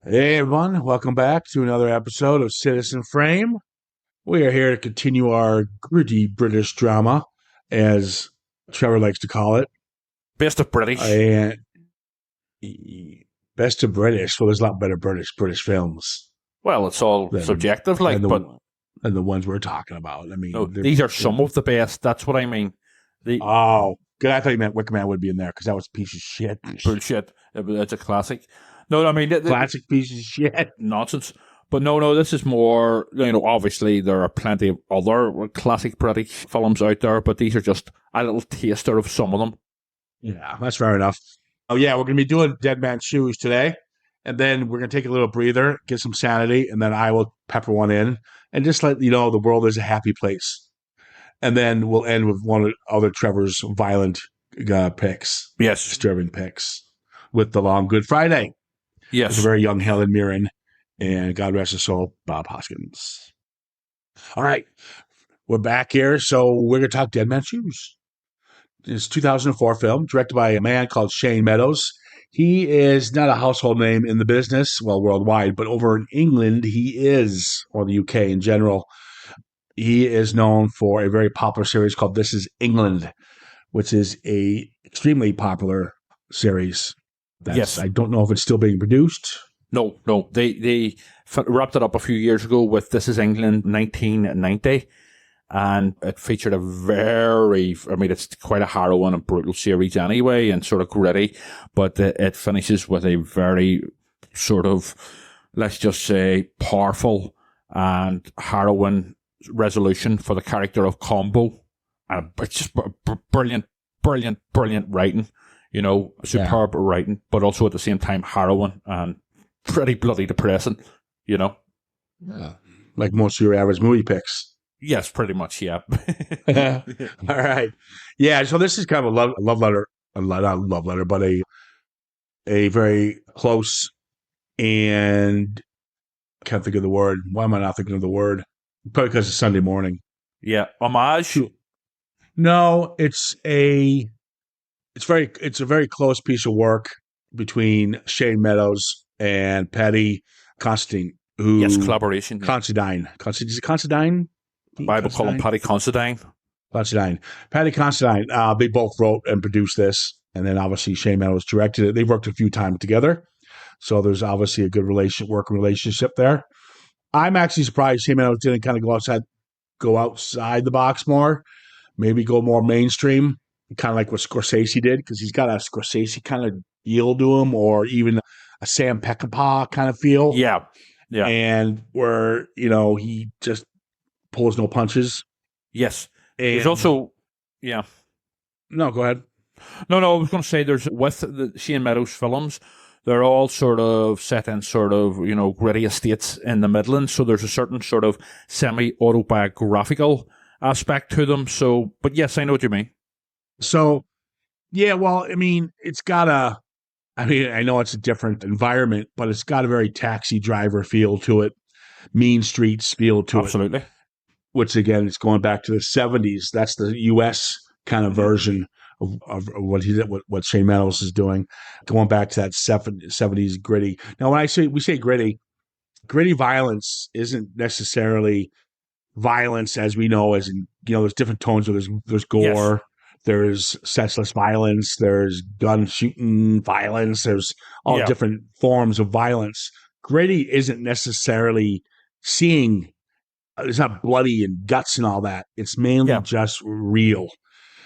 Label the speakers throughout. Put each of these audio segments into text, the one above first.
Speaker 1: Hey everyone, welcome back to another episode of Citizen Frame. We are here to continue our gritty British drama, as Trevor likes to call it.
Speaker 2: Best of British.
Speaker 1: And best of British. Well, there's a lot better British films
Speaker 2: Well, it's all
Speaker 1: than
Speaker 2: subjective,
Speaker 1: than
Speaker 2: but
Speaker 1: the ones we're talking about. I mean,
Speaker 2: no, these are some of the best. That's what I mean. The
Speaker 1: oh, good. I thought you meant Wicker Man would be in there because that was a piece of shit.
Speaker 2: bullshit. It's a classic. No, I mean
Speaker 1: Classic piece of shit.
Speaker 2: nonsense. But no, this is more. Obviously there are plenty of other classic British films out there, but these are just a little taster of some of them.
Speaker 1: Yeah, that's fair enough. Oh yeah, we're gonna be doing Dead Man's Shoes today, and then we're gonna take a little breather, get some sanity, and then I will pepper one in, and just let you know the world is a happy place. And then we'll end with one of other Trevor's violent picks,
Speaker 2: Yes,
Speaker 1: disturbing picks, with the long Good Friday. It's a
Speaker 2: yes.
Speaker 1: very young Helen Mirren, and God rest his soul, Bob Hoskins. All right, we're back here, so we're gonna talk Dead Man's Shoes. It's a 2004 film directed by a man called Shane Meadows. He is not a household name in the business, well, worldwide, but over in England, he is, or the UK in general. He is known for a very popular series called This Is England, which is a extremely popular series.
Speaker 2: Yes.
Speaker 1: I don't know if it's still being produced.
Speaker 2: No. They wrapped it up a few years ago with This Is England 1990. And it featured it's quite a harrowing and brutal series anyway, and sort of gritty, but it finishes with a very sort of, let's just say, powerful and harrowing resolution for the character of Combo. And it's just brilliant writing, superb writing, but also at the same time harrowing and pretty bloody depressing,
Speaker 1: Yeah. Like most of your average movie picks.
Speaker 2: Yes, pretty much, yeah.
Speaker 1: All right. Yeah, so this is kind of a love letter, not a love letter, but a very close and I can't think of the word. Why am I not thinking of the word? Probably because it's Sunday morning.
Speaker 2: Yeah, homage.
Speaker 1: No, it's a very close piece of work between Shane Meadows and Patty Considine,
Speaker 2: Yes, collaboration.
Speaker 1: Considine. Is it Considine?
Speaker 2: Bible call him Paddy Considine.
Speaker 1: Considine. Patty Considine. They both wrote and produced this, and then obviously Shane Meadows directed it. They've worked a few times together, so there's obviously a good working relationship there. I'm actually surprised Shane Meadows didn't kind of go outside the box more, maybe go more mainstream, kind of like what Scorsese did, because he's got a Scorsese kind of feel to him, or even a Sam Peckinpah kind of feel.
Speaker 2: Yeah.
Speaker 1: And where he just pulls no punches.
Speaker 2: Yes.
Speaker 1: And
Speaker 2: there's also, yeah.
Speaker 1: No, go ahead.
Speaker 2: No, I was going to say with the Shane Meadows films, they're all sort of set in sort of, gritty estates in the Midlands. So there's a certain sort of semi-autobiographical aspect to them. So, but yes, I know what you mean.
Speaker 1: So, yeah, well, I mean, I know it's a different environment, but it's got a very Taxi Driver feel to it, Mean Streets feel to
Speaker 2: Absolutely.
Speaker 1: it. Which again, it's going back to the 70s. That's the U.S. kind of version of what Shane Meadows is doing, going back to that 70s gritty. Now, when we say gritty violence isn't necessarily violence as we know, as in, there's different tones. There's gore, yes. There's senseless violence, there's gun shooting violence, there's all different forms of violence. Gritty isn't necessarily it's not bloody and guts and all that. It's mainly just real.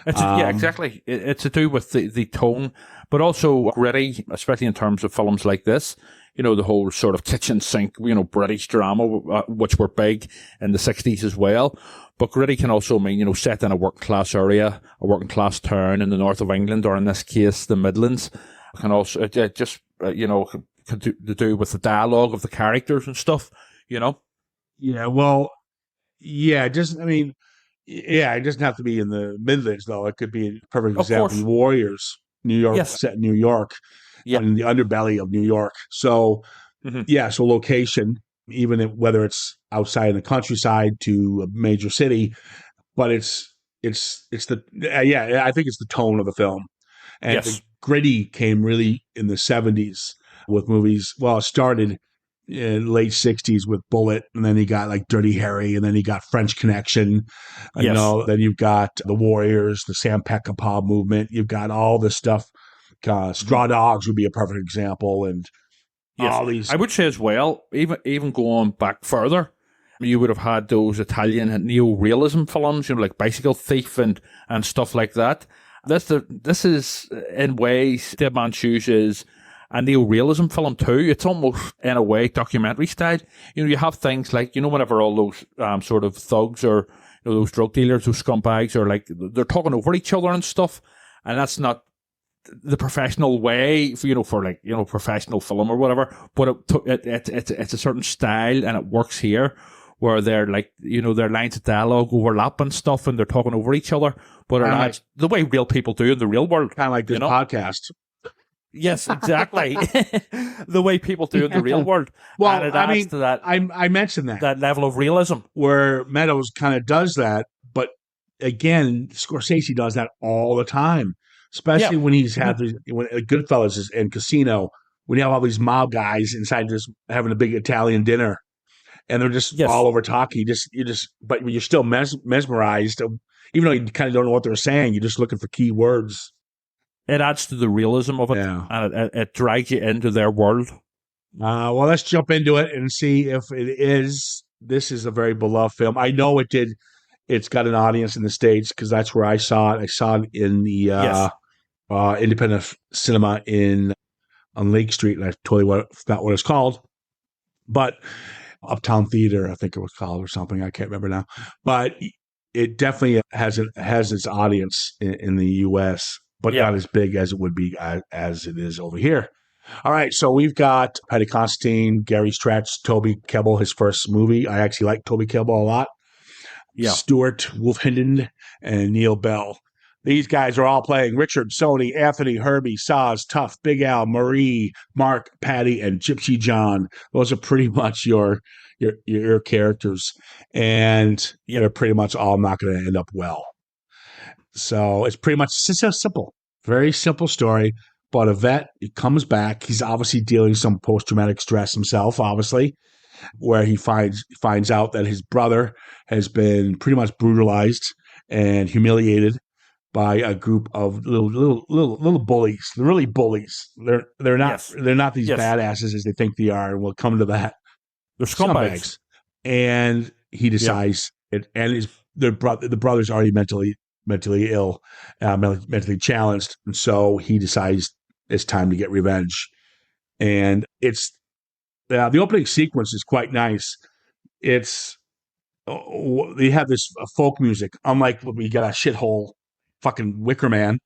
Speaker 2: Exactly. It's to do with the tone, but also gritty, especially in terms of films like this. The whole sort of kitchen sink, British drama, which were big in the 60s as well. But gritty can also mean, set in a working class area, a working class town in the north of England, or in this case, the Midlands. It can also just, can do with the dialogue of the characters and stuff,
Speaker 1: Yeah, well, yeah, it doesn't have to be in the Midlands, though. It could be a perfect example. Warriors, New York, set in New York, in the underbelly of New York. So, so location, even whether it's outside in the countryside to a major city, but I think it's the tone of the film. And the gritty came really in the 70s. with movies. Well, it started in late 60s with Bullet, and then he got like Dirty Harry, and then he got French Connection.
Speaker 2: Yes.
Speaker 1: Then you've got the Warriors, the Sam Peckinpah movement. You've got all this stuff. Straw Dogs would be a perfect example, and
Speaker 2: Yes.
Speaker 1: all these.
Speaker 2: I would say as well, even going back further, you would have had those Italian neo-realism films, like Bicycle Thief and stuff like that. This is, in ways, Dead Man's Shoes is a neo-realism film too. It's almost, in a way, documentary style. You have things like, whenever all those sort of thugs or those drug dealers, those scumbags are like, they're talking over each other and stuff, and that's not the professional way for professional film or whatever, but it's a certain style, and it works here where they're like, their lines of dialogue overlap and stuff, and they're talking over each other, but it's the way real people do in the real world.
Speaker 1: Kind of like this podcast.
Speaker 2: Yes, exactly. The way people do in the real world.
Speaker 1: Well,
Speaker 2: and it adds to that.
Speaker 1: I mentioned that
Speaker 2: level of realism
Speaker 1: where Meadows kind of does that, but again, Scorsese does that all the time, especially when he's had when Goodfellas is in Casino, when you have all these mob guys inside just having a big Italian dinner, and they're just all over talking. But you're still mesmerized, even though you kind of don't know what they're saying. You're just looking for key words.
Speaker 2: It adds to the realism of it, and it drags you into their world.
Speaker 1: Well, let's jump into it and see if it is. This is a very beloved film. I know it did. It's got an audience in the States because that's where I saw it. I saw it in the independent cinema on Lake Street, and I totally forgot what it's called. But Uptown Theater, I think it was called, or something. I can't remember now. But it definitely has its audience in the U.S., but not as big as it would be as it is over here. All right, so we've got Paddy Considine, Gary Stratz, Toby Kebbell, his first movie. I actually like Toby Kebbell a lot. Yeah. Stuart Wolfenden and Neil Bell. These guys are all playing Richard, Sony, Anthony, Herbie, Saz, Tough, Big Al, Marie, Mark, Patty, and Gypsy John. Those are pretty much your characters, and they're pretty much all not going to end up well. So it's pretty much so simple, very simple story. But a vet, he comes back. He's obviously dealing with some post-traumatic stress himself, obviously, where he finds out that his brother has been pretty much brutalized and humiliated by a group of little bullies. They're really bullies. They're not these badasses as they think they are, and we'll come to that.
Speaker 2: They're scumbags.
Speaker 1: And he decides, and the brother's already mentally ill, mentally challenged, and so he decides it's time to get revenge. And it's the opening sequence is quite nice. It's they have this folk music, unlike what we got a shithole fucking Wicker Man.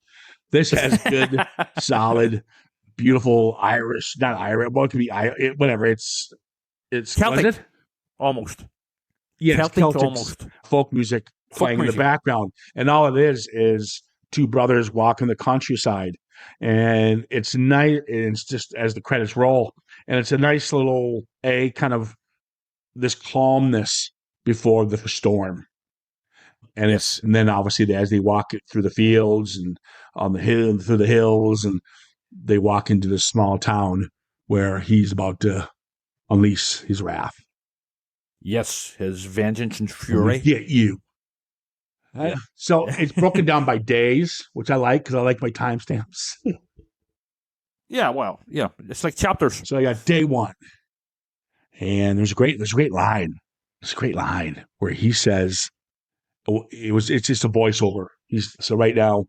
Speaker 1: This has good, solid, beautiful Irish, not Irish, well, it could be whatever. It's
Speaker 2: Celtic, almost.
Speaker 1: Yes, Celtic almost. Folk music playing in the background, and all it is two brothers walking the countryside, and it's nice. It's just as the credits roll, and it's a nice little kind of this calmness before the storm. And and then obviously as they walk it through the fields and on the hill, through the hills, and they walk into this small town where he's about to unleash his wrath.
Speaker 2: Yes, his vengeance and fury.
Speaker 1: Get you. Yeah. So it's broken down by days, which I like because I like my timestamps.
Speaker 2: It's like chapters.
Speaker 1: So I got day one, and there's a great line. There's a great line where he says, it's just a voiceover. So right now,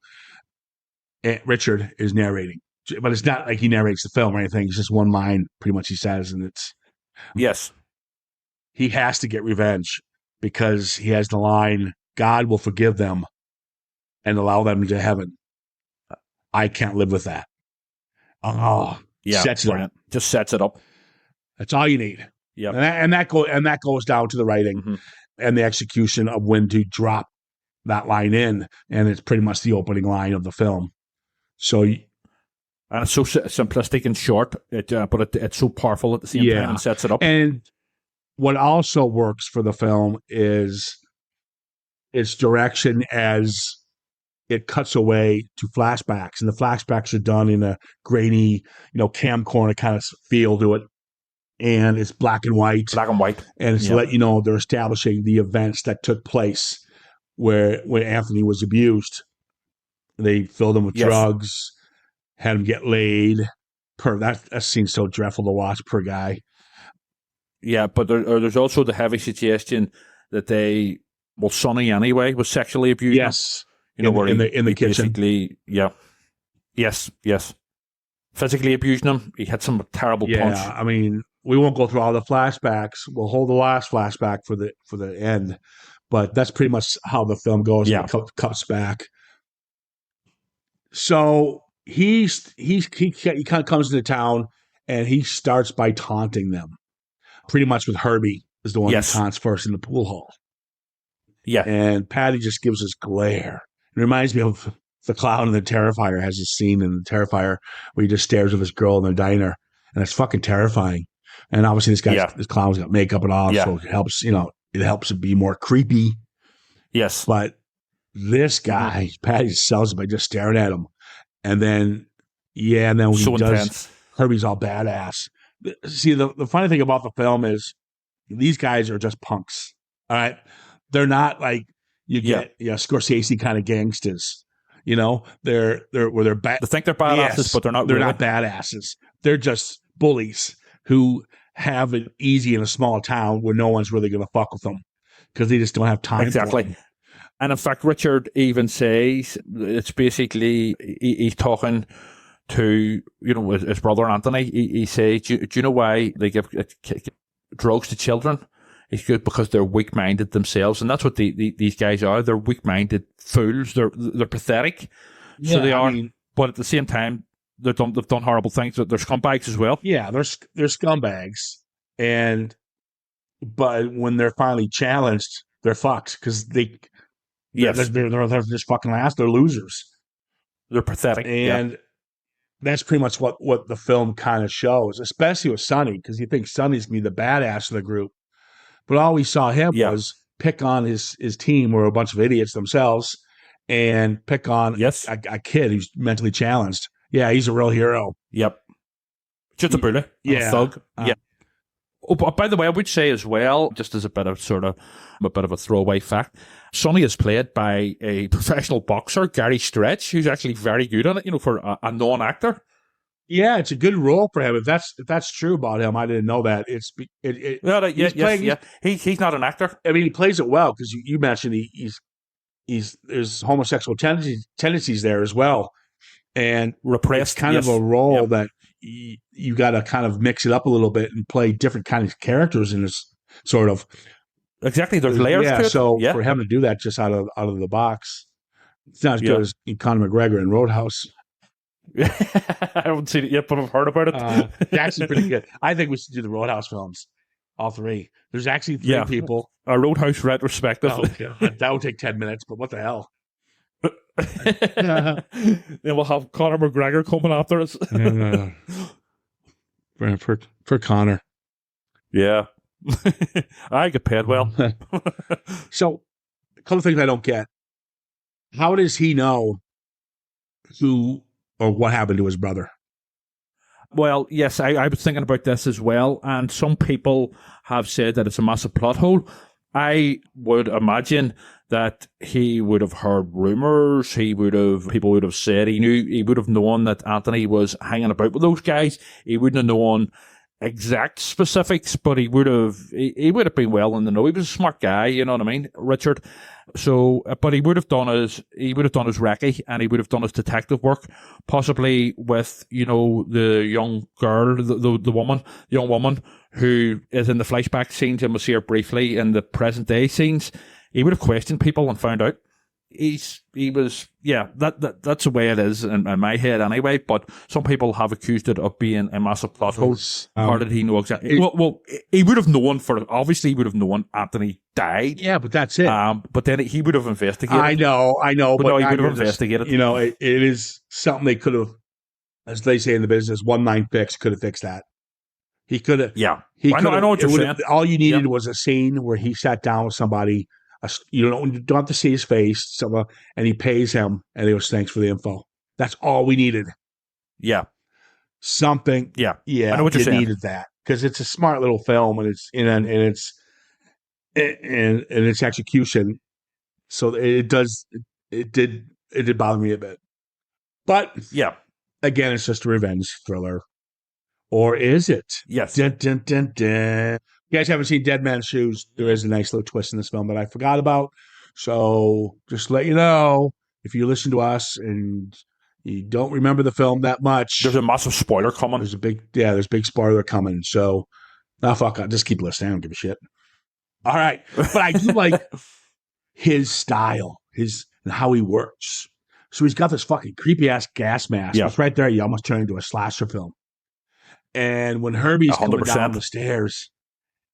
Speaker 1: Richard is narrating, but it's not like he narrates the film or anything. It's just one line, pretty much he says, and it's he has to get revenge because he has the line, God will forgive them and allow them to heaven. I can't live with that. Sets it up.
Speaker 2: Just sets it up.
Speaker 1: That's all you need.
Speaker 2: Yeah,
Speaker 1: and that goes down to the writing and the execution of when to drop that line in, and it's pretty much the opening line of the film. So, and
Speaker 2: it's so simplistic and short, but it's so powerful at the same time and sets it up.
Speaker 1: And what also works for the film is its direction as it cuts away to flashbacks, and the flashbacks are done in a grainy, camcorder kind of feel to it, and it's black and white, and it's let you know they're establishing the events that took place where when Anthony was abused. They filled him with drugs, had him get laid. That seems so dreadful to watch, per guy.
Speaker 2: Yeah, but there's also the heavy suggestion that Sonny anyway was sexually abused.
Speaker 1: Yes,
Speaker 2: where
Speaker 1: in the kitchen.
Speaker 2: Basically, yes, physically abusing him. He had some terrible punch.
Speaker 1: Yeah, I mean, we won't go through all the flashbacks. We'll hold the last flashback for the end, but that's pretty much how the film goes.
Speaker 2: Yeah,
Speaker 1: it cuts back. So he kind of comes into town and he starts by taunting them. Pretty much with Herbie is the one who taunts first in the pool hall.
Speaker 2: Yeah.
Speaker 1: And Patty just gives this glare. It reminds me of the clown in the Terrifier. Has a scene in the Terrifier where he just stares at this girl in the diner, and it's fucking terrifying. And obviously this clown's got makeup and all, so it helps it be more creepy.
Speaker 2: Yes.
Speaker 1: But this guy, Patty sells it by just staring at him. And then when he does, intense. Herbie's all badass. See, the funny thing about the film is these guys are just punks. All right. They're not like you get Scorsese kind of gangsters. They're bad.
Speaker 2: They think they're badasses, but they're not.
Speaker 1: They're not badasses. They're just bullies who have it easy in a small town where no one's really going to fuck with them because they just don't have time.
Speaker 2: Exactly.
Speaker 1: For them.
Speaker 2: And in fact, Richard even says it's basically he's talking to his brother Anthony. He says, "Do you know why they give drugs to children? It's good because they're weak-minded themselves, and that's what these guys are. They're weak-minded fools. They're pathetic. So they are. But at the same time, they've done horrible things. They're scumbags as well.
Speaker 1: Yeah, they're scumbags. But when they're finally challenged, they're fucked because they're just fucking last. They're losers.
Speaker 2: They're pathetic,
Speaker 1: and that's pretty much what the film kind of shows, especially with Sonny, because you think Sonny's gonna be the badass of the group. But all we saw him was pick on his team, who are a bunch of idiots themselves, and pick on a kid who's mentally challenged. Yeah, he's a real hero.
Speaker 2: Yep. Just a bully. A thug. Oh, but by the way, I would say as well, just as a bit of a throwaway fact, Sonny is played by a professional boxer, Gary Stretch, who's actually very good on it, for a non-actor. Yeah,
Speaker 1: it's a good role for him. If that's true about him, I didn't know that.
Speaker 2: He's not an actor.
Speaker 1: I mean, he plays it well because you mentioned there's homosexual tendencies there as well, and
Speaker 2: repressed.
Speaker 1: It's kind of a role that you got to kind of mix it up a little bit and play different kinds of characters in this sort of.
Speaker 2: Exactly, there's layers to it.
Speaker 1: So for him to do that just out of the box, it's not as good as Conor McGregor in Roadhouse.
Speaker 2: I haven't seen it yet, but I've heard about it.
Speaker 1: It's actually pretty good. I think we should do the Roadhouse films, all three. There's actually three people.
Speaker 2: A Roadhouse retrospective.
Speaker 1: That would take 10 minutes, but what the hell?
Speaker 2: Then we'll have Conor McGregor coming after us.
Speaker 1: For Conor.
Speaker 2: Yeah. I get paid well.
Speaker 1: So, a couple of things I don't get. How does he know who or what happened to his brother?
Speaker 2: Well, yes, I was thinking about this as well, and some people have said that it's a massive plot hole. I would imagine that he would have heard rumors. People would have said he would have known that Anthony was hanging about with those guys. He wouldn't have known exact specifics, but he would have been well in the know. He was a smart guy, you know what I mean, Richard. So, but he would have done his recce, and he would have done his detective work, possibly with the young girl, the young woman who is in the flashback scenes, and we'll see her briefly in the present day scenes. He would have questioned people and found out. That's the way it is in my head anyway, but some people have accused it of being a massive plot hole. How did he know exactly? He would have known obviously he would have known Anthony died.
Speaker 1: Yeah, but that's it.
Speaker 2: But then he would have investigated.
Speaker 1: I know.
Speaker 2: But no, he would have investigated.
Speaker 1: It is something they could have, as they say in the business, 1-9 fix could have fixed that. He could have.
Speaker 2: Yeah.
Speaker 1: I know what you're saying. All you needed was a scene where he sat down with somebody You don't have to see his face. So, and he pays him, and he goes, "Thanks for the info." That's all we needed.
Speaker 2: Yeah.
Speaker 1: Something.
Speaker 2: Yeah.
Speaker 1: Yeah,
Speaker 2: I know what you're
Speaker 1: you
Speaker 2: saying.
Speaker 1: needed that because it's a smart little film, and and its execution. So it did bother me a bit, but
Speaker 2: Yeah.
Speaker 1: again, it's just a revenge thriller. Or is it?
Speaker 2: Yes.
Speaker 1: Dun, dun, dun, dun. You guys haven't seen Dead Man's Shoes. There is a nice little twist in this film that I forgot about. So just to let you know, if you listen to us and you don't remember the film that much,
Speaker 2: There's a massive spoiler coming.
Speaker 1: there's a big spoiler coming. So, fuck it. Just keep listening. I don't give a shit. All right. But I do like his style, and how he works. So he's got this fucking creepy ass gas mask.
Speaker 2: Yeah.
Speaker 1: It's right there. You almost turn into a slasher film. And when Herbie's coming
Speaker 2: 100%.
Speaker 1: down the stairs,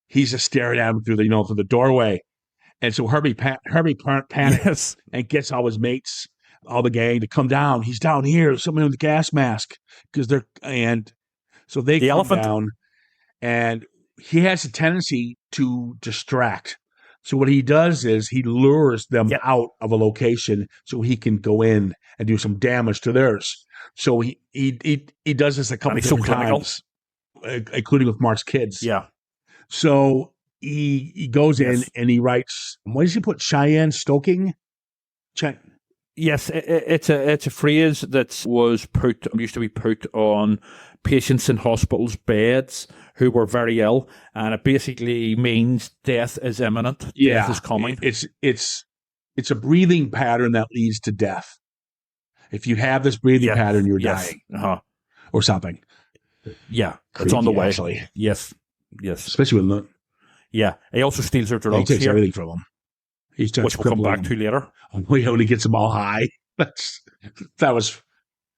Speaker 1: he's just staring at him through the doorway. And so Herbie panics
Speaker 2: Yes.
Speaker 1: and gets all his mates, all the gang, to come down. He's down here, somebody with the gas mask, so they come
Speaker 2: elephant.
Speaker 1: down, and he has a tendency to distract. So what he does is he lures them out of a location so he can go in and do some damage to theirs. So he does this a couple different times, including with Mark's kids.
Speaker 2: Yeah.
Speaker 1: So he goes in and he writes. What does he put? Cheyenne stoking.
Speaker 2: Yes, it's a phrase that used to be put on patients in hospitals' beds who were very ill, and it basically means death is imminent.
Speaker 1: Yeah,
Speaker 2: death is coming.
Speaker 1: It's a breathing pattern that leads to death. If you have this breathing pattern, you're dying, or something.
Speaker 2: Yeah, it's on the way.
Speaker 1: Actually.
Speaker 2: Yes,
Speaker 1: especially with
Speaker 2: yeah. He also steals their drugs.
Speaker 1: He takes everything from them. He starts
Speaker 2: which we'll come back to later.
Speaker 1: When he gets them all high. That was.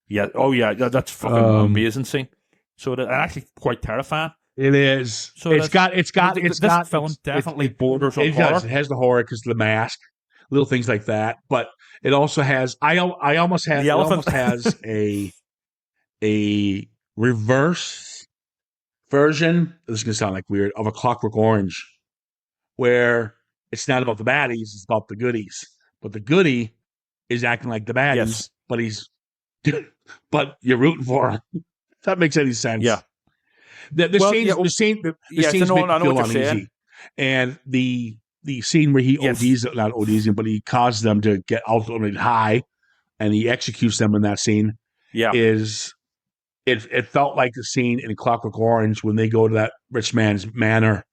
Speaker 2: Yeah. Oh yeah. That's fucking amazing scene. So and actually quite terrifying.
Speaker 1: It is. So this
Speaker 2: film definitely borders on
Speaker 1: it
Speaker 2: horror.
Speaker 1: Does. It has the horror because of the mask, little things like that. But it also has. I almost has.
Speaker 2: The elephant.
Speaker 1: It almost has a reverse version. This is gonna sound like weird, of A Clockwork Orange, where it's not about the baddies, it's about the goodies. But the goodie is acting like the baddies, but you're rooting for him. If that makes any sense.
Speaker 2: Yeah.
Speaker 1: The scenes make me feel uneasy. And the scene where he not ODs, but he causes them to get ultimately high, and he executes them in that scene.
Speaker 2: Yeah.
Speaker 1: It felt like the scene in Clockwork Orange when they go to that rich man's manor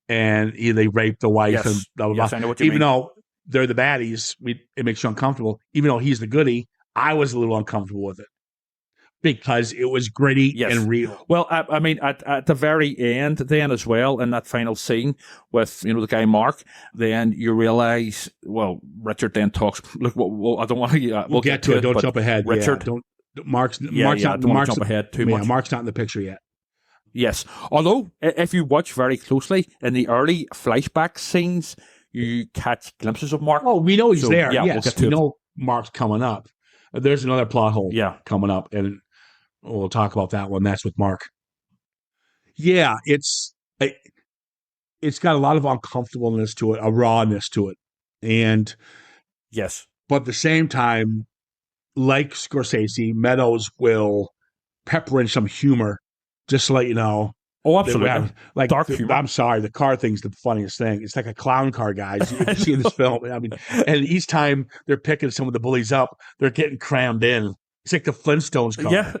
Speaker 1: and they rape the wife and blah, blah, blah.
Speaker 2: Yes, I know what you mean.
Speaker 1: Even though they're the baddies, it makes you uncomfortable. Even though he's the goodie, I was a little uncomfortable with it because it was gritty and real.
Speaker 2: Well, I mean, at the very end then as well, in that final scene with, the guy Mark, then you realize, Richard then talks, look, I don't want to...
Speaker 1: we'll get to it. Don't jump ahead.
Speaker 2: Richard...
Speaker 1: Mark's not
Speaker 2: jump ahead too much.
Speaker 1: Mark's not in the picture yet.
Speaker 2: Yes. Although, if you watch very closely, in the early flashback scenes, you catch glimpses of Mark.
Speaker 1: Oh, we know he's there.
Speaker 2: Yeah,
Speaker 1: yes,
Speaker 2: we'll get to
Speaker 1: we know Mark's coming up. There's another plot hole coming up, and we'll talk about that one. That's with Mark. Yeah, it's got a lot of uncomfortableness to it, a rawness to it. And
Speaker 2: yes.
Speaker 1: But at the same time, like Scorsese, Meadows will pepper in some humor, just to let you know.
Speaker 2: Oh, absolutely.
Speaker 1: Like
Speaker 2: dark humor.
Speaker 1: I'm sorry, the car thing's the funniest thing. It's like a clown car, guys. You can see in this film. I mean, and each time they're picking some of the bullies up, they're getting crammed in. It's like the Flintstones car.
Speaker 2: Yeah.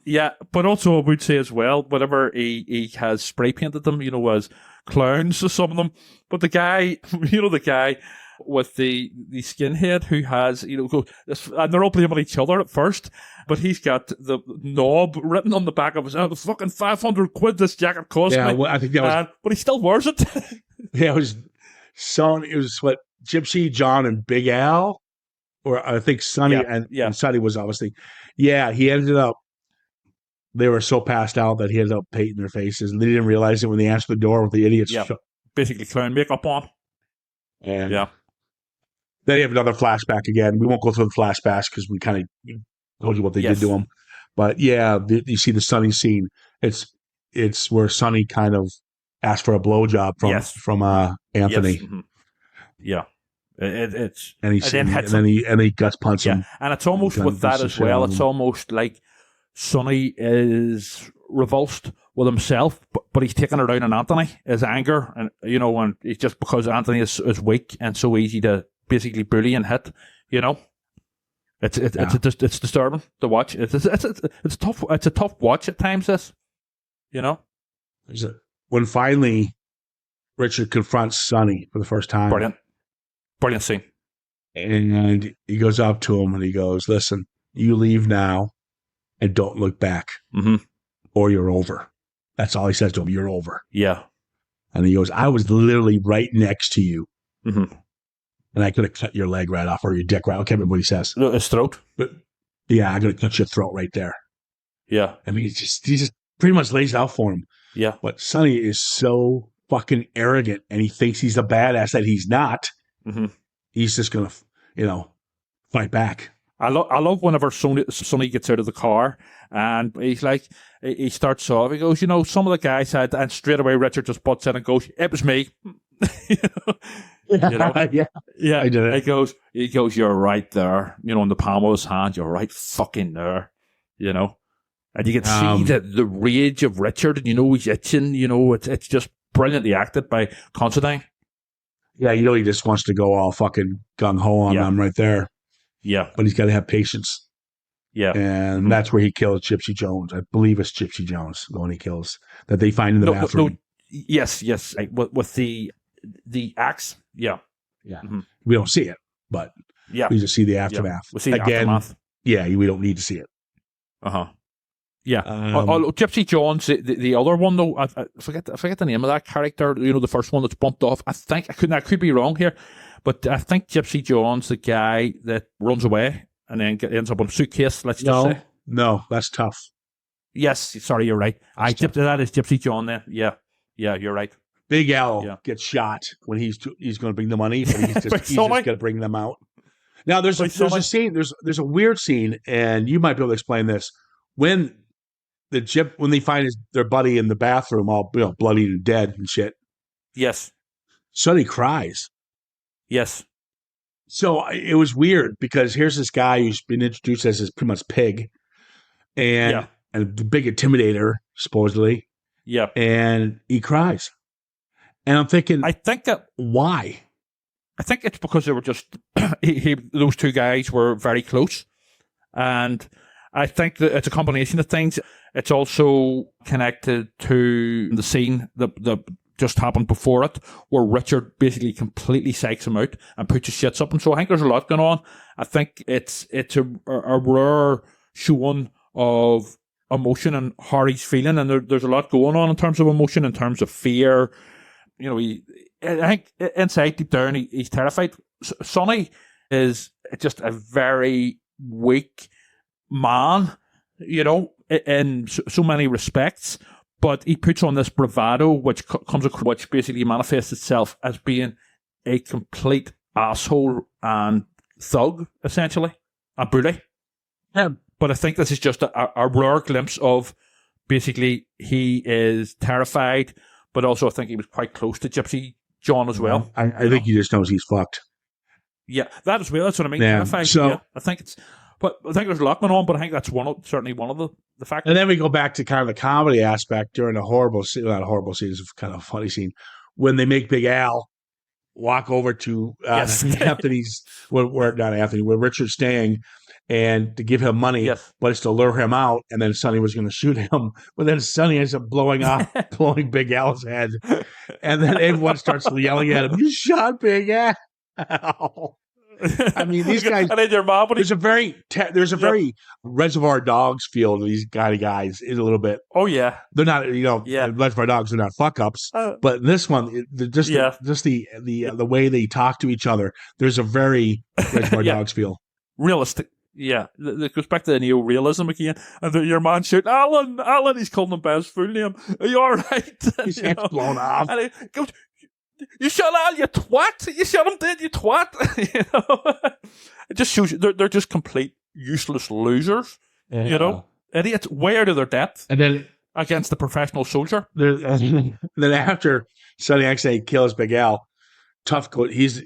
Speaker 2: Yeah, but also I would say as well, whatever he has spray painted them, as clowns to some of them. But the guy, the guy with the skinhead who has, and they're all blaming each other at first, but he's got the knob written on the back of his head. Fucking 500 quid this jacket cost me.
Speaker 1: Well, I think that was,
Speaker 2: but he still wears it.
Speaker 1: Yeah, it was what Gypsy, John, and Big Al, or I think Sonny and Sonny was obviously. Yeah, he ended up. They were so passed out that he ended up painting their faces, and they didn't realize it when they answered the door with the idiots.
Speaker 2: Yeah, basically clown makeup on.
Speaker 1: And then you have another flashback again. We won't go through the flashbacks because we kind of told you what they did to him. But yeah, you see the Sonny scene. It's where Sonny kind of asked for a blowjob from Anthony.
Speaker 2: Yes. Mm-hmm. Yeah. It's
Speaker 1: And he guts punts him.
Speaker 2: and it's almost with that as well. It's almost like Sonny is revulsed with himself, but he's taking it out on Anthony, his anger, and and it's just because Anthony is weak and so easy to basically bully and hit. It's disturbing to watch. It's tough. It's a tough watch at times.
Speaker 1: When finally Richard confronts Sonny for the first time,
Speaker 2: brilliant scene,
Speaker 1: and he goes up to him and he goes, "Listen, you leave now, and don't look back, or you're over." That's all he says to him. You're over.
Speaker 2: Yeah.
Speaker 1: And he goes, "I was literally right next to you,
Speaker 2: and
Speaker 1: I could have cut your leg right off or your dick right." I can't remember what he says.
Speaker 2: His throat.
Speaker 1: But yeah, I could have cut your throat right there.
Speaker 2: Yeah.
Speaker 1: I mean, he just pretty much lays it out for him.
Speaker 2: Yeah.
Speaker 1: But Sonny is so fucking arrogant, and he thinks he's a badass that he's not. He's just gonna, fight back.
Speaker 2: I love whenever Sonny gets out of the car and he's like, he starts off, he goes, some of the guys had, and straight away Richard just butts in and goes, "It was me."
Speaker 1: Yeah, I did it.
Speaker 2: He goes, "You're right there, in the palm of his hand, you're right fucking there, and you can see the rage of Richard, and he's itching, it's just brilliantly acted by Considine.
Speaker 1: Yeah, he just wants to go all fucking gung-ho on them right there.
Speaker 2: Yeah.
Speaker 1: But he's got to have patience.
Speaker 2: Yeah.
Speaker 1: And that's where he kills Gypsy Jones. I believe it's Gypsy Jones, the one he kills, that they find in the bathroom.
Speaker 2: No, yes. With the axe. Yeah.
Speaker 1: Yeah. We don't see it, but we just see the aftermath.
Speaker 2: We see the aftermath.
Speaker 1: Yeah, we don't need to see it.
Speaker 2: Yeah. Gypsy Jones, the other one though, I forget the name of that character. The first one that's bumped off. I could be wrong here, but I think Gypsy Jones, the guy that runs away and then ends up on a suitcase. Let's just say.
Speaker 1: No, that's tough.
Speaker 2: Yes, sorry, you're right. That is Gypsy John then. Yeah, you're right.
Speaker 1: Big Al gets shot when he's going to bring the money, but he's just going to bring them out. Now there's a scene. There's a weird scene, and you might be able to explain this when they find their buddy in the bathroom, all bloody and dead and shit.
Speaker 2: Yes.
Speaker 1: Sonny cries.
Speaker 2: Yes.
Speaker 1: So it was weird because here's this guy who's been introduced as this pretty much pig, and the big intimidator supposedly.
Speaker 2: Yeah.
Speaker 1: And he cries, and I'm thinking, why?
Speaker 2: I think it's because they were just those two guys were very close, and I think that it's a combination of things. It's also connected to the scene that just happened before it, where Richard basically completely psychs him out and puts his shits up. And so I think there's a lot going on. I think it's a rare showing of emotion and how he's feeling, and there's a lot going on in terms of emotion, in terms of fear. I think inside deep down he's terrified. Sonny is just a very weak man, in so many respects, but he puts on this bravado which comes across, which basically manifests itself as being a complete asshole and thug, essentially, a bully.
Speaker 1: Yeah.
Speaker 2: But I think this is just a rare glimpse of basically he is terrified, but also I think he was quite close to Gypsy John as well.
Speaker 1: I think he just knows he's fucked.
Speaker 2: Yeah, that as well. That's what I mean.
Speaker 1: Yeah.
Speaker 2: Terrified.
Speaker 1: So
Speaker 2: I think it's. But I think there's a lot going on, but I think that's certainly one of the factors.
Speaker 1: And then we go back to kind of the comedy aspect during a horrible scene, not a horrible scene, it's kind of a funny scene, when they make Big Al walk over to Anthony's, where Richard's staying, and to give him money, but it's to lure him out, and then Sonny was going to shoot him, but then Sonny ends up blowing Big Al's head, and then everyone starts yelling at him, "You shot Big Al!" I mean, these guys.
Speaker 2: And then your mom,
Speaker 1: there's a very Reservoir Dogs feel to these kind of guys. Is a little bit.
Speaker 2: Oh yeah,
Speaker 1: they're not. Reservoir Dogs are not fuck ups, but this one, the way they talk to each other. There's a very Reservoir Dogs feel.
Speaker 2: Realistic. Yeah, it goes back to the neo-realism again. And your man shooting, Alan, he's calling him by his full name. Are you all right?
Speaker 1: His head's blown off.
Speaker 2: And he goes, "You shot Al, you twat! You shot him dead, you twat!" It just shows you they're just complete useless losers. Yeah. Idiots, way out of their depth.
Speaker 1: And then
Speaker 2: against the professional soldier.
Speaker 1: Then after Sonny actually kills Big Al, Tough. He's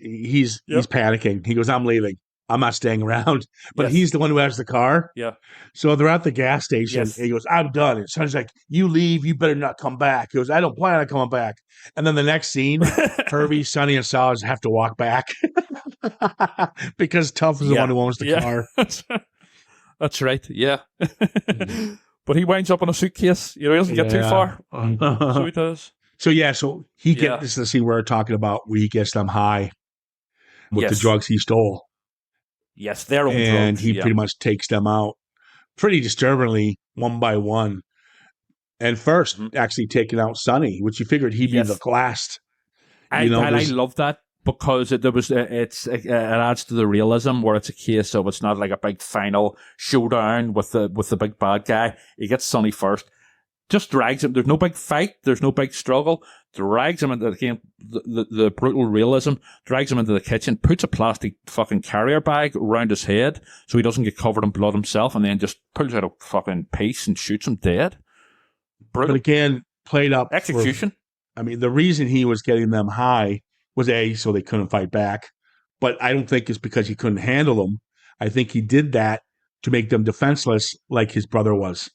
Speaker 2: Yep.
Speaker 1: panicking. He goes, "I'm leaving. I'm not staying around." But
Speaker 2: Yes.
Speaker 1: he's the one who has the car.
Speaker 2: Yeah.
Speaker 1: So they're at the gas station.
Speaker 2: Yes.
Speaker 1: And he goes, "I'm done." And Sonny's like, "You leave. You better not come back." He goes, "I don't plan on coming back." And then the next scene, Herbie, Sonny, and Saws have to walk back because Tough is the one who owns the car.
Speaker 2: That's right. Yeah. But he winds up in a suitcase. He doesn't get too far. So he does.
Speaker 1: So he gets this is the scene we're talking about where he gets them high with the drugs he stole.
Speaker 2: Yes, their own drugs.
Speaker 1: And he pretty much takes them out pretty disturbingly, one by one. And first, actually taking out Sonny, which you figured he'd be the last.
Speaker 2: I love that because it adds to the realism where it's a case of it's not like a big final showdown with the big bad guy. He gets Sonny first, just drags him. There's no big fight. There's no big struggle. Drags him into the brutal realism. Drags him into the kitchen. Puts a plastic fucking carrier bag around his head so he doesn't get covered in blood himself, and then just pulls out a fucking piece and shoots him dead. Brutal.
Speaker 1: But again, played up
Speaker 2: execution.
Speaker 1: The reason he was getting them high was so they couldn't fight back. But I don't think it's because he couldn't handle them. I think he did that to make them defenseless, like his brother was.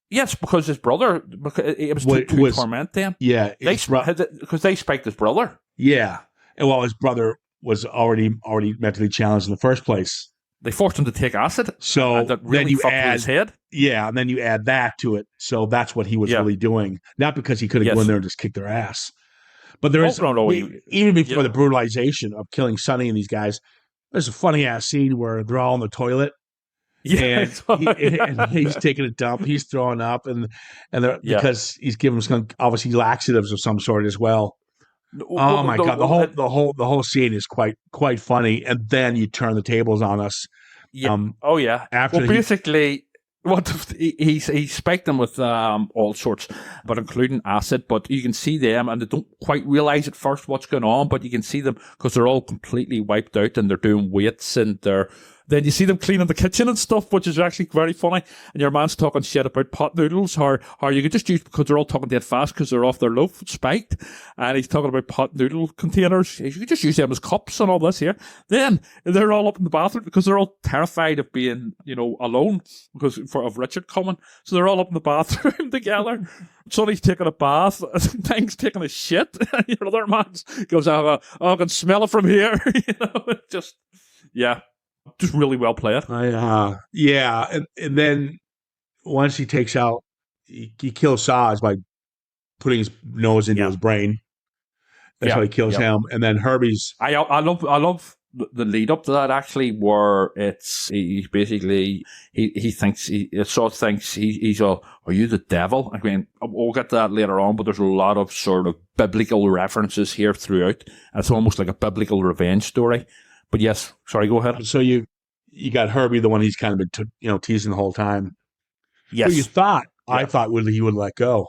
Speaker 2: Yes, because his brother, it was to torment them.
Speaker 1: Yeah.
Speaker 2: Because they spiked his brother.
Speaker 1: Yeah. And his brother was already mentally challenged in the first place.
Speaker 2: They forced him to take acid.
Speaker 1: So
Speaker 2: that really
Speaker 1: then you
Speaker 2: fucked
Speaker 1: add
Speaker 2: with his head.
Speaker 1: Yeah, and then you add that to it. So that's what he was really doing. Not because he could have gone in there and just kicked their ass. But there is, even before the brutalization of killing Sonny and these guys, there's a funny ass scene where they're all in the toilet. Yeah, and he's taking a dump. He's throwing up, because he's giving some obviously laxatives of some sort as well. Oh my god, the whole scene is quite funny, and then you turn the tables on us.
Speaker 2: Yeah. After basically, he spiked them with all sorts, but including acid. But you can see them, and they don't quite realize at first what's going on. But you can see them because they're all completely wiped out, and they're doing weights, and then you see them cleaning the kitchen and stuff, which is actually very funny. And your man's talking shit about pot noodles, how you could just use, because they're all talking dead fast because they're off their loaf, spiked. And he's talking about pot noodle containers. You could just use them as cups and all this here. Then they're all up in the bathroom because they're all terrified of being, alone because of Richard coming. So they're all up in the bathroom together. Sonny's taking a bath. Thank's taking a shit. And your other man goes, I can smell it from here. Just really well played. And then once he takes out, he kills Saz by putting his nose into his brain. That's how he kills him. And then Herbie's. I love the lead up to that actually, where he basically thinks he's are you the devil? I mean, we'll get to that later on, but there's a lot of sort of biblical references here throughout. It's almost like a biblical revenge story. But yes, sorry, go ahead.
Speaker 1: So you got Herbie, the one he's kind of been teasing the whole time.
Speaker 2: Yes.
Speaker 1: So I thought he would let go,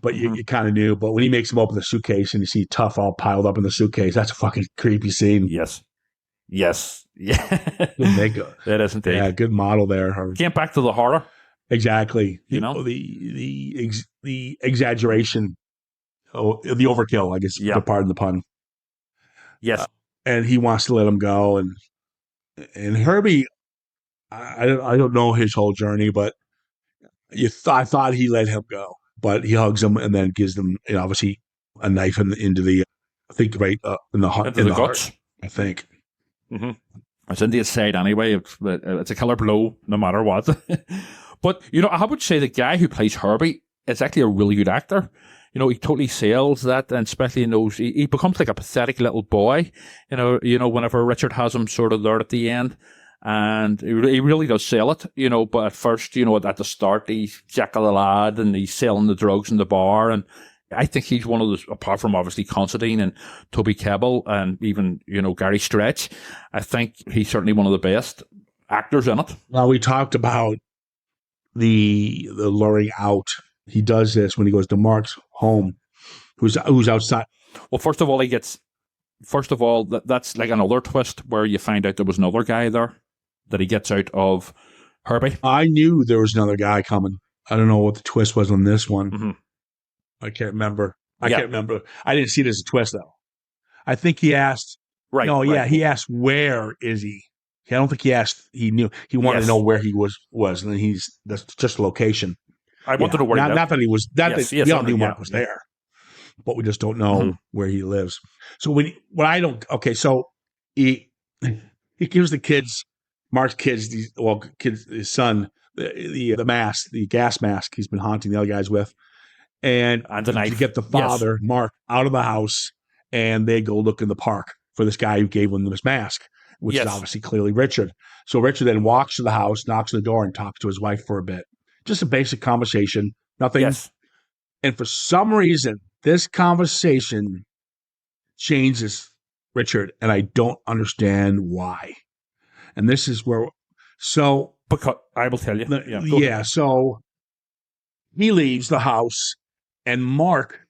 Speaker 1: but you kind of knew. But when he makes him open the suitcase and you see Tough all piled up in the suitcase, that's a fucking creepy scene.
Speaker 2: Yes. Yeah. That is indeed.
Speaker 1: Yeah, good model there.
Speaker 2: Get back to the horror.
Speaker 1: Exactly. The exaggeration, the overkill, I guess. Pardon the pun.
Speaker 2: Yes.
Speaker 1: And he wants to let him go, and Herbie, I don't know his whole journey, but I thought he let him go, but he hugs him and then gives them obviously a knife into the, I think right in the heart, in the guts, heart, I think.
Speaker 2: Mm-hmm. It's in the side anyway. It's a killer blow no matter what. But I would say the guy who plays Herbie is actually a really good actor. He totally sells that, and especially in those, he becomes like a pathetic little boy, whenever Richard has him sort of there at the end, and he really does sell it, but at first, at the start, he's Jack of the Lad, and he's selling the drugs in the bar, and I think he's one of those, apart from obviously Considine and Toby Kebbell, and even, Gary Stretch, I think he's certainly one of the best actors in it.
Speaker 1: Well, we talked about the luring out. He does this when he goes to Mark's home, who's outside.
Speaker 2: Well, first of all, that's like another twist where you find out there was another guy there that he gets out of Herbie.
Speaker 1: I knew there was another guy coming. I don't know what the twist was on this one.
Speaker 2: Mm-hmm.
Speaker 1: I can't remember. I didn't see it as a twist though. I think he asked.
Speaker 2: Right.
Speaker 1: No, yeah,
Speaker 2: right.
Speaker 1: he asked, "Where is he?" I don't think he asked. He knew. He wanted to
Speaker 2: Yes.
Speaker 1: know where he was, and then that's just location.
Speaker 2: I want to
Speaker 1: Yeah,
Speaker 2: know where he lived.
Speaker 1: not that he was. Not
Speaker 2: Yes,
Speaker 1: that
Speaker 2: yes,
Speaker 1: we
Speaker 2: I
Speaker 1: all
Speaker 2: know,
Speaker 1: knew
Speaker 2: yeah,
Speaker 1: Mark was
Speaker 2: yeah.
Speaker 1: there, but we just don't know where he lives. So when I don't. Okay, so he gives the kids, Mark's kids, kids, his son, the mask, the gas mask he's been haunting the other guys with, and
Speaker 2: And the
Speaker 1: to
Speaker 2: knife.
Speaker 1: get the
Speaker 2: Yes.
Speaker 1: father, Mark, out of the house, and they go look in the park for this guy who gave them this mask, which is
Speaker 2: Yes.
Speaker 1: obviously clearly Richard. So Richard then walks to the house, knocks on the door, and talks to his wife for a bit. Just a basic conversation, nothing.
Speaker 2: Yes.
Speaker 1: And for some reason, this conversation changes Richard, and I don't understand why. And this is where, so
Speaker 2: Because I will tell you. Yeah. Go
Speaker 1: yeah,
Speaker 2: ahead.
Speaker 1: so he leaves the house, and Mark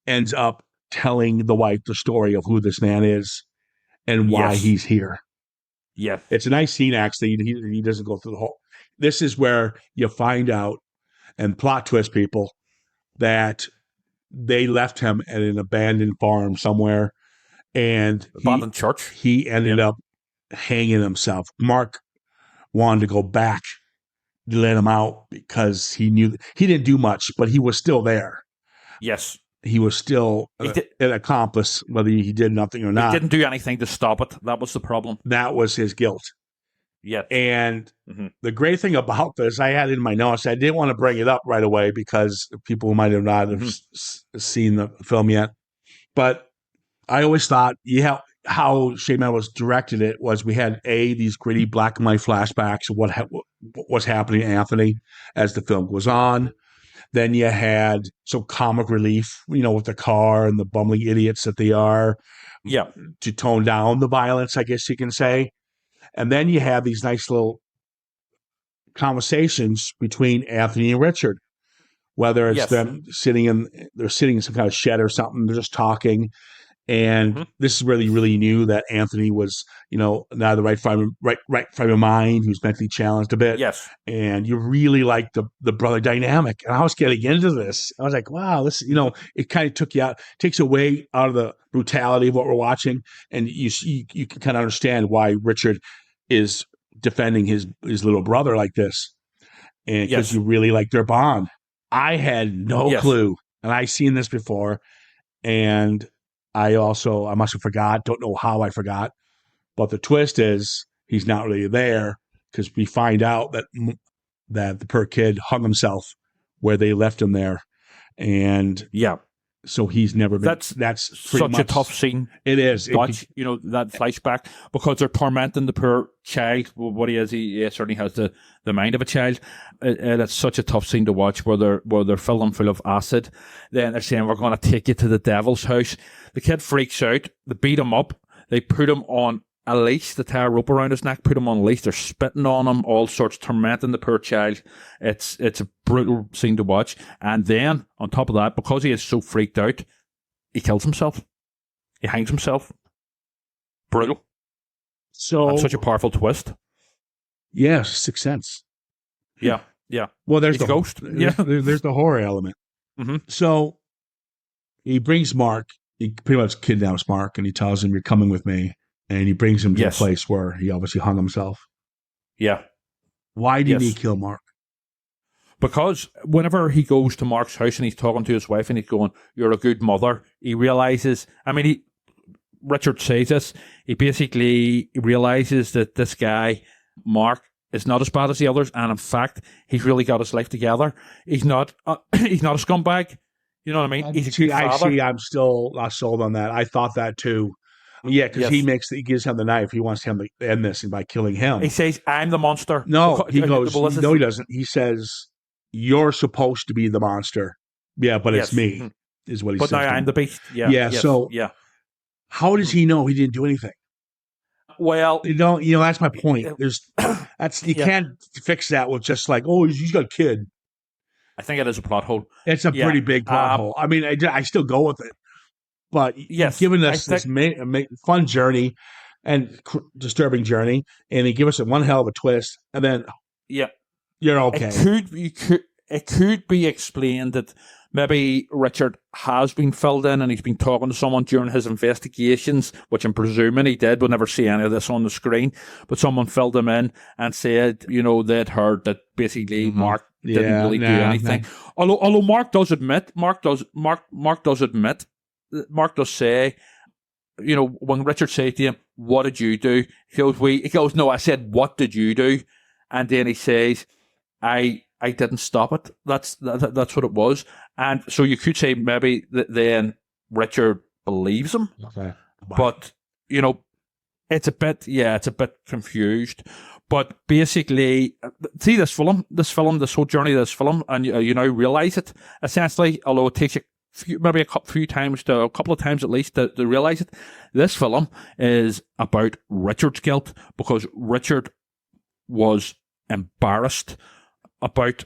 Speaker 1: ends up telling the wife the story of who this man is and why
Speaker 2: Yes.
Speaker 1: he's here.
Speaker 2: Yes.
Speaker 1: It's a nice scene, actually. He doesn't go through the whole. This is where you find out, and plot twist, people, that they left him at an abandoned farm somewhere, and
Speaker 2: Abandoned church.
Speaker 1: he ended up hanging himself. Mark wanted to go back to let him out because he knew he didn't do much, but he was still there.
Speaker 2: Yes.
Speaker 1: He was still
Speaker 2: an
Speaker 1: accomplice, whether he did nothing or not.
Speaker 2: He didn't do anything to stop it. That was the problem.
Speaker 1: That was his guilt.
Speaker 2: Yes.
Speaker 1: And the great thing about this, I had in my notes, I didn't want to bring it up right away because people who might have not have seen the film yet. But I always thought, how Shane Meadows directed it was we had these gritty black and white flashbacks of what was happening to Anthony as the film goes on. Then you had some comic relief, with the car and the bumbling idiots that they are.
Speaker 2: Yeah.
Speaker 1: To tone down the violence, I guess you can say. And then you have these nice little conversations between Anthony and Richard, whether it's them sitting in some kind of shed or something, they're just talking. And this is really, really knew that Anthony was, not the right frame of mind. He was mentally challenged a bit.
Speaker 2: Yes.
Speaker 1: And you really like the brother dynamic. And I was getting into this. I was like, wow, this, it kind of takes away out of the brutality of what we're watching. And you can kind of understand why Richard is defending his little brother like this. And because you really like their bond. I had no clue. And I seen this before. And I must have forgot. Don't know how I forgot. But the twist is he's not really there because we find out that the poor kid hung himself where they left him there. And so he's never been. That's
Speaker 2: such a tough scene.
Speaker 1: It is.
Speaker 2: That flashback, because they're tormenting the poor child. What he is, he certainly has the mind of a child. And it's such a tough scene to watch where they're filling full of acid. Then they're saying, we're going to take you to the devil's house. The kid freaks out. They beat him up. They put him on a leash, they tie a rope around his neck, put him on a leash. They're spitting on him, all sorts, tormenting the poor child. It's a brutal scene to watch. And then, on top of that, because he is so freaked out, he kills himself. He hangs himself. Brutal.
Speaker 1: So,
Speaker 2: and such a powerful twist.
Speaker 1: Yeah, Sixth Sense.
Speaker 2: Yeah.
Speaker 1: Well, there's the
Speaker 2: ghost.
Speaker 1: There's the horror element. So he brings Mark. He pretty much kidnaps Mark, and he tells him, "You're coming with me." And he brings him to a place where he obviously hung himself.
Speaker 2: Yeah.
Speaker 1: Why did he kill Mark?
Speaker 2: Because whenever he goes to Mark's house and he's talking to his wife and he's going, "You're a good mother," he realizes. Richard says this. He basically realizes that this guy, Mark, is not as bad as the others, and in fact, he's really got his life together. He's not a scumbag. You know what I mean? He's a good father.
Speaker 1: I'm still not sold on that. I thought that too. Yeah, because he gives him the knife. He wants him to end this by killing him.
Speaker 2: He says, "I'm the monster."
Speaker 1: No, he goes, no, he doesn't. He says, "You're supposed to be the monster." Yeah, but it's me, is what he says.
Speaker 2: But now I'm the beast.
Speaker 1: Yeah. So how does he know he didn't do anything?
Speaker 2: Well,
Speaker 1: that's my point. You can't fix that with just like, oh, he's got a kid.
Speaker 2: I think it is a plot hole.
Speaker 1: It's a pretty big plot hole. I still go with it. But given us this fun journey and disturbing journey, and they give us one hell of a twist, and then you're okay.
Speaker 2: It could be explained that maybe Richard has been filled in and he's been talking to someone during his investigations, which I'm presuming he did. We'll never see any of this on the screen, but someone filled him in and said, they'd heard that basically Mark didn't really do anything. Although Mark does say, when Richard said to him, "What did you do?" He goes, "No, I said, what did you do?" And then he says, I didn't stop it. That's what it was. And so you could say maybe then Richard believes him.
Speaker 1: Okay. Wow.
Speaker 2: But, it's a bit confused. But basically, see this whole journey of this film, and you now realise it, essentially, although it takes you a couple of times at least to realise it. This film is about Richard's guilt, because Richard was embarrassed about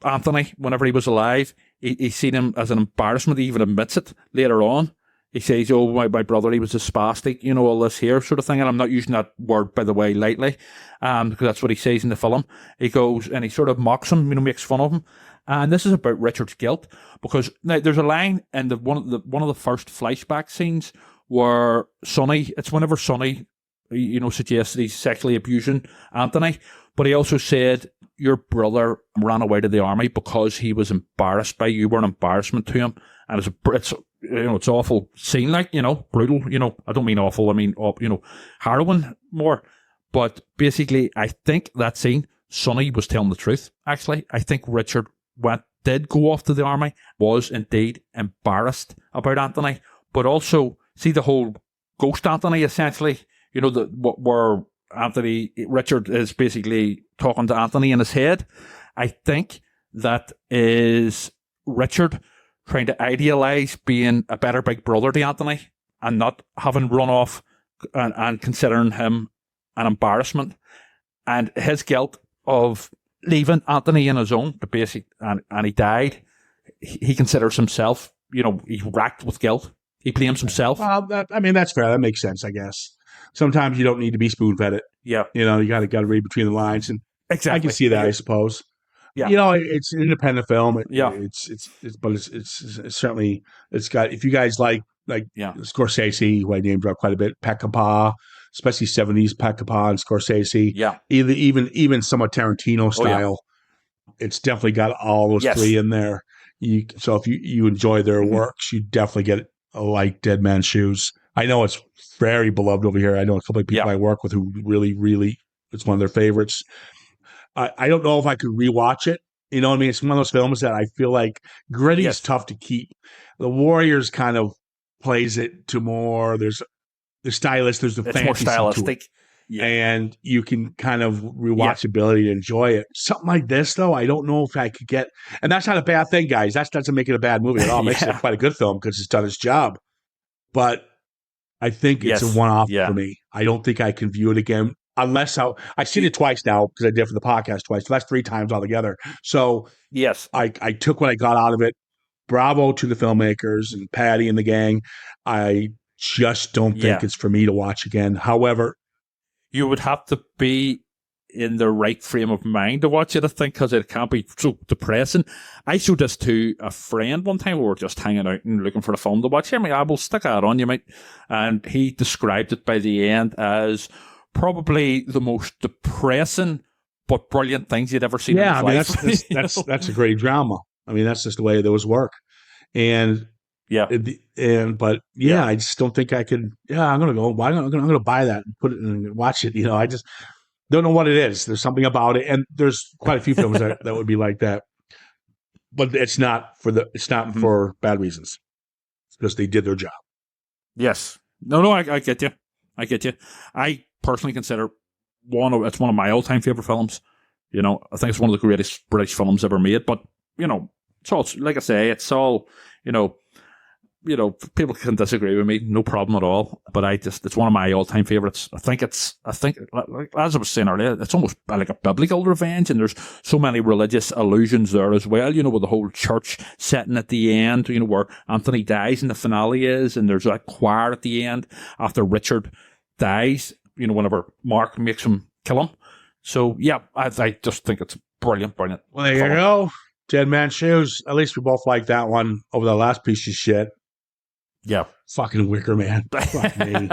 Speaker 2: Anthony whenever he was alive. He seen him as an embarrassment. He even admits it later on. He says, "Oh, my brother, he was a spastic," all this here sort of thing. And I'm not using that word, by the way, lightly, because that's what he says in the film. He goes and he sort of mocks him, makes fun of him. And this is about Richard's guilt, because now there's a line in one of the first flashback scenes where it's whenever Sonny, suggests that he's sexually abusing Anthony, but he also said, "Your brother ran away to the army because he was embarrassed by you. You were an embarrassment to him." And it's awful scene, brutal. I don't mean awful. I mean, harrowing more. But basically, I think that scene, Sonny was telling the truth. Actually, I think Richard did go off to the army, was indeed embarrassed about Anthony, but also see the whole ghost Anthony, essentially, where Richard is basically talking to Anthony in his head. I think that is Richard trying to idealize being a better big brother to Anthony and not having run off and considering him an embarrassment, and his guilt of leaving Anthony in his own, and he died. He considers himself, he's racked with guilt. He blames himself.
Speaker 1: Well, that's fair. That makes sense, I guess. Sometimes you don't need to be spoon-fed it.
Speaker 2: Yeah.
Speaker 1: You got to read between the lines, and
Speaker 2: exactly.
Speaker 1: I can see that, I suppose.
Speaker 2: Yeah.
Speaker 1: It's an independent film.
Speaker 2: But
Speaker 1: it's certainly, it's got, if you guys like Scorsese, who I name drop quite a bit, Peckinpah, especially 70s Peckinpah and Scorsese.
Speaker 2: Yeah.
Speaker 1: Even somewhat Tarantino style. It's definitely got all those three in there. So if you enjoy their works, you definitely get like Dead Man's Shoes. I know it's very beloved over here. I know a couple of people I work with who really, really, it's one of their favorites. I don't know if I could rewatch it. You know what I mean? It's one of those films that I feel like gritty is tough to keep. The Warriors kind of plays it to more. There's the stylist. There's the fantasy. It's more stylistic. And you can kind of rewatchability to enjoy it. Something like this, though, I don't know if I could get. And that's not a bad thing, guys. That doesn't make it a bad movie at all. It makes it quite a good film because it's done its job. But I think it's a one-off for me. I don't think I can view it again. Unless I've seen it twice now because I did it for the podcast twice. So that's 3 times altogether. So I took what I got out of it. Bravo to the filmmakers and Patty and the gang. I just don't think it's for me to watch again. However,
Speaker 2: you would have to be in the right frame of mind to watch it, I think, because it can't be so depressing. I showed this to a friend one time. We were just hanging out and looking for a film to watch. I will stick that on you, mate. And he described it by the end as probably the most depressing but brilliant things you'd ever seen in his life.
Speaker 1: That's a great drama. I mean, that's just the way those work. And I just don't think I could. Yeah, I'm gonna buy that and put it and watch it. I just don't know what it is. There's something about it, and there's quite a few films that would be like that. But it's not for bad reasons. It's because they did their job.
Speaker 2: Yes. No, I get you. I personally consider it's one of my all-time favorite films. I think it's one of the greatest British films ever made. But it's all, like I say, it's all people can disagree with me, no problem at all. But it's one of my all-time favorites. I think as I was saying earlier, it's almost like a biblical revenge, and there's so many religious allusions there as well. With the whole church setting at the end, where Anthony dies and the finale is, and there's that choir at the end after Richard dies. Whenever Mark makes him kill him. So I just think it's brilliant.
Speaker 1: Well, there you go. Dead Man's Shoes. At least we both like that one over the last piece of shit.
Speaker 2: Yeah.
Speaker 1: Fucking Wicker Man. Fuck me.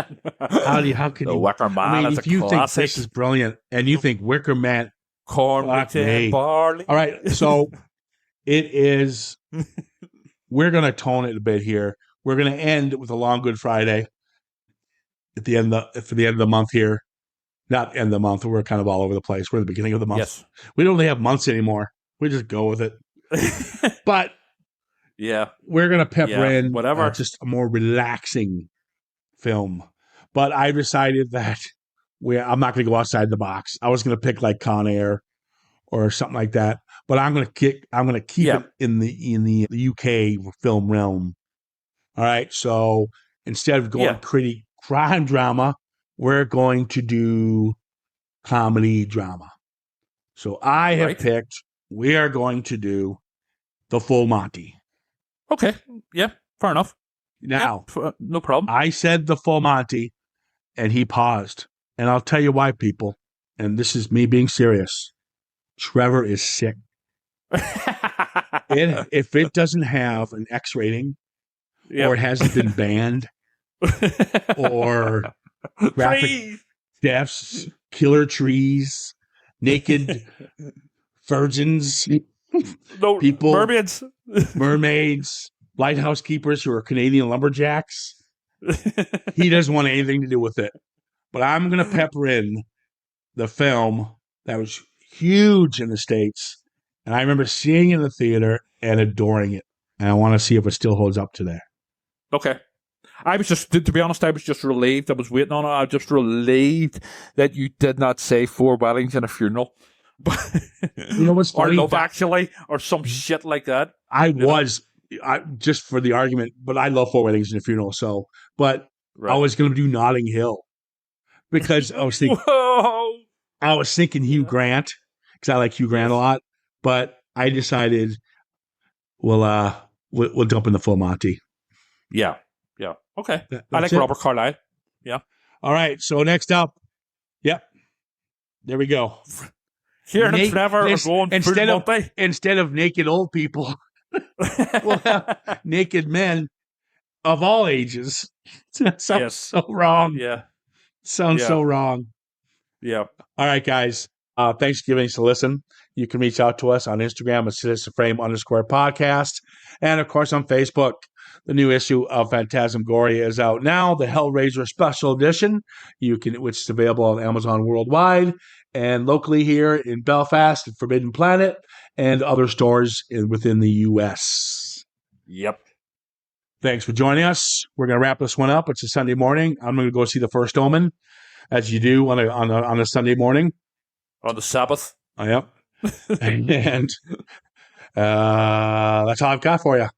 Speaker 1: How can
Speaker 2: The
Speaker 1: you?
Speaker 2: Wicker Man
Speaker 1: I mean,
Speaker 2: is
Speaker 1: if
Speaker 2: a
Speaker 1: you
Speaker 2: classic.
Speaker 1: think this is brilliant and you think Wicker Man,
Speaker 2: Corn,
Speaker 1: fuck
Speaker 2: wheat, and
Speaker 1: me.
Speaker 2: barley.
Speaker 1: All right, so it is. We're gonna tone it a bit here. We're gonna end with a long Good Friday at the end for the end of the month here. Not end of the month. We're kind of all over the place. We're at the beginning of the month.
Speaker 2: Yes.
Speaker 1: We don't really have months anymore. We just go with it. But
Speaker 2: yeah.
Speaker 1: we're gonna pepper in
Speaker 2: whatever.
Speaker 1: just a more relaxing film. But I decided that I'm not gonna go outside the box. I was gonna pick like Con Air or something like that. But I'm gonna keep it in the UK film realm. All right. So instead of going pretty crime drama, we're going to do comedy drama. So I have picked. We are going to do The Full Monty.
Speaker 2: Okay. Yeah. Fair enough.
Speaker 1: Now,
Speaker 2: no problem.
Speaker 1: I said The Full Monty, and he paused, and I'll tell you why, people. And this is me being serious. Trevor is sick. If it doesn't have an X rating, or it hasn't been banned, or graphic deaths, killer trees, naked virgins, people, mermaids, lighthouse keepers who are Canadian lumberjacks, he doesn't want anything to do with it. But I'm going to pepper in the film that was huge in the States. And I remember seeing it in the theater and adoring it. And I want to see if it still holds up today.
Speaker 2: Okay. I was just, to be honest, I was just relieved. I was waiting on it. I was just relieved that you did not say 4 weddings and a funeral.
Speaker 1: You know what's funny?
Speaker 2: Or Love Actually, or some shit like that.
Speaker 1: I just for the argument, but I love 4 weddings and a funeral. So, but I was going to do Notting Hill because I was thinking Hugh Grant because I like Hugh Grant a lot. But I decided we'll jump in The Full Monty.
Speaker 2: Yeah. Okay. I like Robert Carlyle. Yeah.
Speaker 1: All right. So next up, there we go.
Speaker 2: Here and Trevor are going
Speaker 1: instead of naked old people, we'll have naked men of all ages. That sounds so wrong.
Speaker 2: Yeah.
Speaker 1: Sounds so wrong.
Speaker 2: Yeah.
Speaker 1: All right, guys. Thanks for giving us a listen. You can reach out to us on Instagram at CitizenFrame_podcast. And, of course, on Facebook. The new issue of Phantasmagoria is out now, the Hellraiser Special Edition, which is available on Amazon worldwide and locally here in Belfast at Forbidden Planet and other stores within the U.S.
Speaker 2: Yep.
Speaker 1: Thanks for joining us. We're going to wrap this one up. It's a Sunday morning. I'm going to go see The First Omen, as you do on a Sunday morning.
Speaker 2: On the Sabbath.
Speaker 1: Yep. And that's all I've got for you.